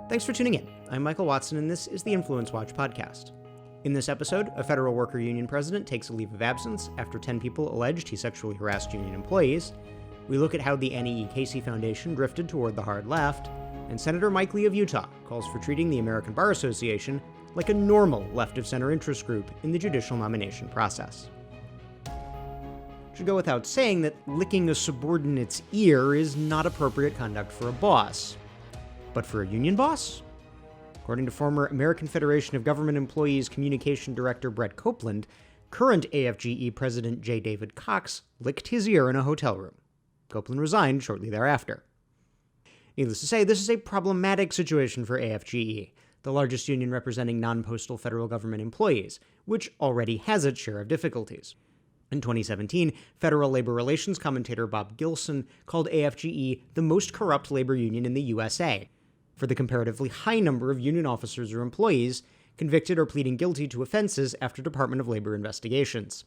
Thanks for tuning in. I'm Michael Watson, and this is the InfluenceWatch podcast. In this episode, a federal worker union president takes a leave of absence after 10 people alleged he sexually harassed union employees. We look at how the Annie E. Casey Foundation drifted toward the hard left, and Senator Mike Lee of Utah calls for treating the American Bar Association like a normal left-of-center interest group in the judicial nomination process. It should go without saying that licking a subordinate's ear is not appropriate conduct for a boss. But for a union boss? According to former American Federation of Government Employees Communication Director Brett Copeland, current AFGE President J. David Cox licked his ear in a hotel room. Copeland resigned shortly thereafter. Needless to say, this is a problematic situation for AFGE, the largest union representing non-postal federal government employees, which already has its share of difficulties. In 2017, federal labor relations commentator Bob Gilson called AFGE the most corrupt labor union in the USA, for the comparatively high number of union officers or employees convicted or pleading guilty to offenses after Department of Labor investigations.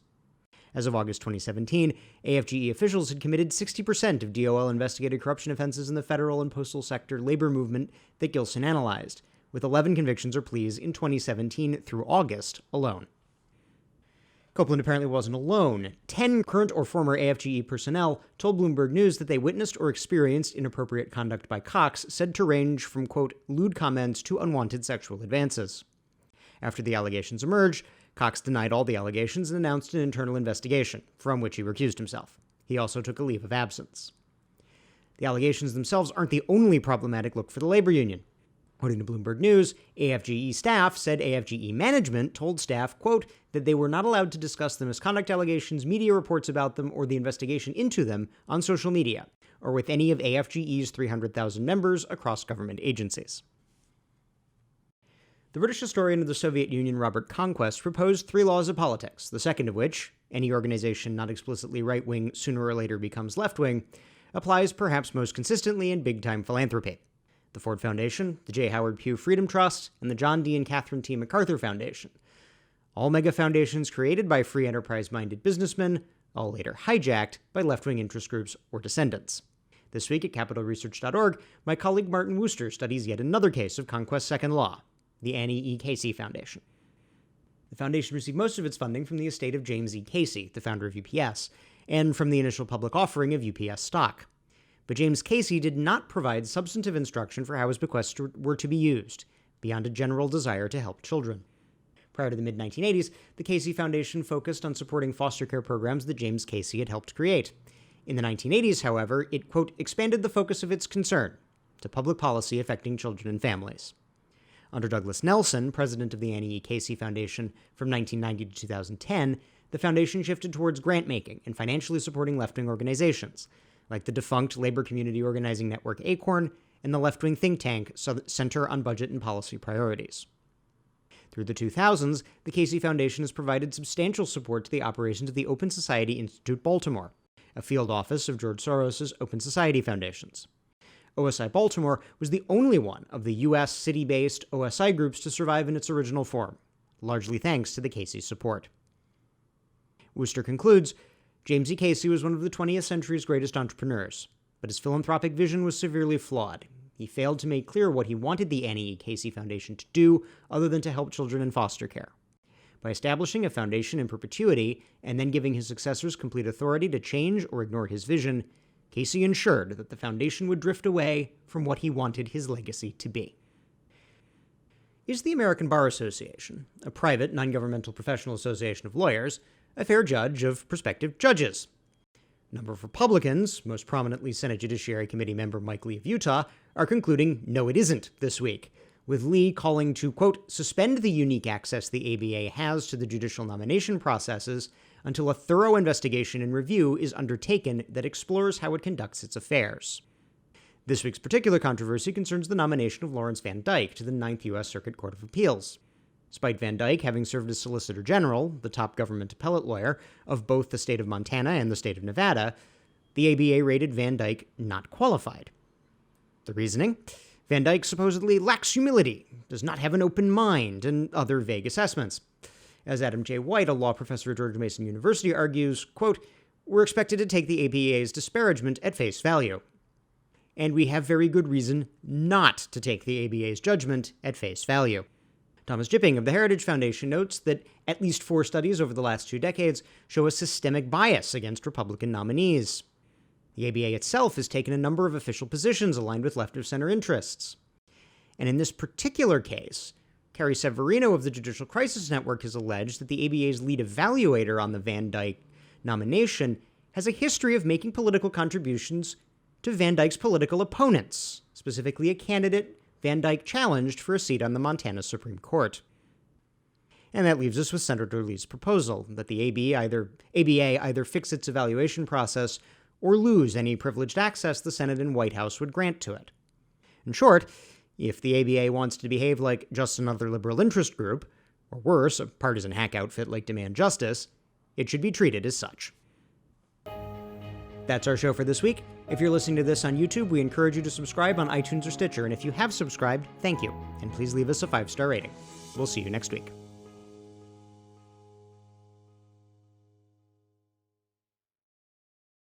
As of August 2017, AFGE officials had committed 60% of DOL-investigated corruption offenses in the federal and postal sector labor movement that Gilson analyzed, with 11 convictions or pleas in 2017 through August alone. Copeland apparently wasn't alone. 10 current or former AFGE personnel told Bloomberg News that they witnessed or experienced inappropriate conduct by Cox, said to range from, quote, lewd comments to unwanted sexual advances. After the allegations emerged, Cox denied all the allegations and announced an internal investigation, from which he recused himself. He also took a leave of absence. The allegations themselves aren't the only problematic look for the labor union. According to Bloomberg News, AFGE staff said AFGE management told staff, quote, that they were not allowed to discuss the misconduct allegations, media reports about them, or the investigation into them on social media, or with any of AFGE's 300,000 members across government agencies. The British historian of the Soviet Union, Robert Conquest, proposed 3 laws of politics, the second of which, any organization not explicitly right-wing sooner or later becomes left-wing, applies perhaps most consistently in big-time philanthropy. The Ford Foundation, the J. Howard Pew Freedom Trust, and the John D. and Catherine T. MacArthur Foundation. All mega foundations created by free enterprise-minded businessmen, all later hijacked by left-wing interest groups or descendants. This week at CapitolResearch.org, my colleague Martin Wooster studies yet another case of Conquest's second law, the Annie E. Casey Foundation. The foundation received most of its funding from the estate of James E. Casey, the founder of UPS, and from the initial public offering of UPS stock. But James Casey did not provide substantive instruction for how his bequests were to be used, beyond a general desire to help children. Prior to the mid-1980s, the Casey Foundation focused on supporting foster care programs that James Casey had helped create. In the 1980s, however, it, quote, expanded the focus of its concern to public policy affecting children and families. Under Douglas Nelson, president of the Annie E. Casey Foundation from 1990 to 2010, the foundation shifted towards grant-making and financially supporting left-wing organizations, like the defunct labor community organizing network Acorn and the left-wing think tank Center on Budget and Policy Priorities. Through the 2000s, the Casey Foundation has provided substantial support to the operations of the Open Society Institute Baltimore, a field office of George Soros's Open Society Foundations. OSI Baltimore was the only one of the U.S. city-based OSI groups to survive in its original form, largely thanks to the Casey support. Wooster concludes, James E. Casey was one of the 20th century's greatest entrepreneurs, but his philanthropic vision was severely flawed. He failed to make clear what he wanted the Annie E. Casey Foundation to do other than to help children in foster care. By establishing a foundation in perpetuity and then giving his successors complete authority to change or ignore his vision, Casey ensured that the foundation would drift away from what he wanted his legacy to be. Is the American Bar Association, a private, non-governmental professional association of lawyers, a fair judge of prospective judges? A number of Republicans, most prominently Senate Judiciary Committee member Mike Lee of Utah, are concluding no it isn't this week, with Lee calling to, quote, suspend the unique access the ABA has to the judicial nomination processes until a thorough investigation and review is undertaken that explores how it conducts its affairs. This week's particular controversy concerns the nomination of Lawrence Van Dyke to the 9th U.S. Circuit Court of Appeals. Despite Van Dyke having served as Solicitor General, the top government appellate lawyer, of both the state of Montana and the state of Nevada, the ABA rated Van Dyke not qualified. The reasoning? Van Dyke supposedly lacks humility, does not have an open mind, and other vague assessments. As Adam J. White, a law professor at George Mason University, argues, quote, we're expected to take the ABA's disparagement at face value. and we have very good reason not to take the ABA's judgment at face value. Thomas Jipping of the Heritage Foundation notes that at least 4 studies over the last 2 decades show a systemic bias against Republican nominees. The ABA itself has taken a number of official positions aligned with left-of-center interests. And in this particular case, Carrie Severino of the Judicial Crisis Network has alleged that the ABA's lead evaluator on the Van Dyke nomination has a history of making political contributions to Van Dyke's political opponents, specifically a candidate Van Dyke challenged for a seat on the Montana Supreme Court. And that leaves us with Senator Lee's proposal that the ABA either fix its evaluation process or lose any privileged access the Senate and White House would grant to it. In short, if the ABA wants to behave like just another liberal interest group, or worse, a partisan hack outfit like Demand Justice, it should be treated as such. That's our show for this week. If you're listening to this on YouTube, we encourage you to subscribe on iTunes or Stitcher, and if you have subscribed, thank you, and please leave us a 5-star rating. We'll see you next week.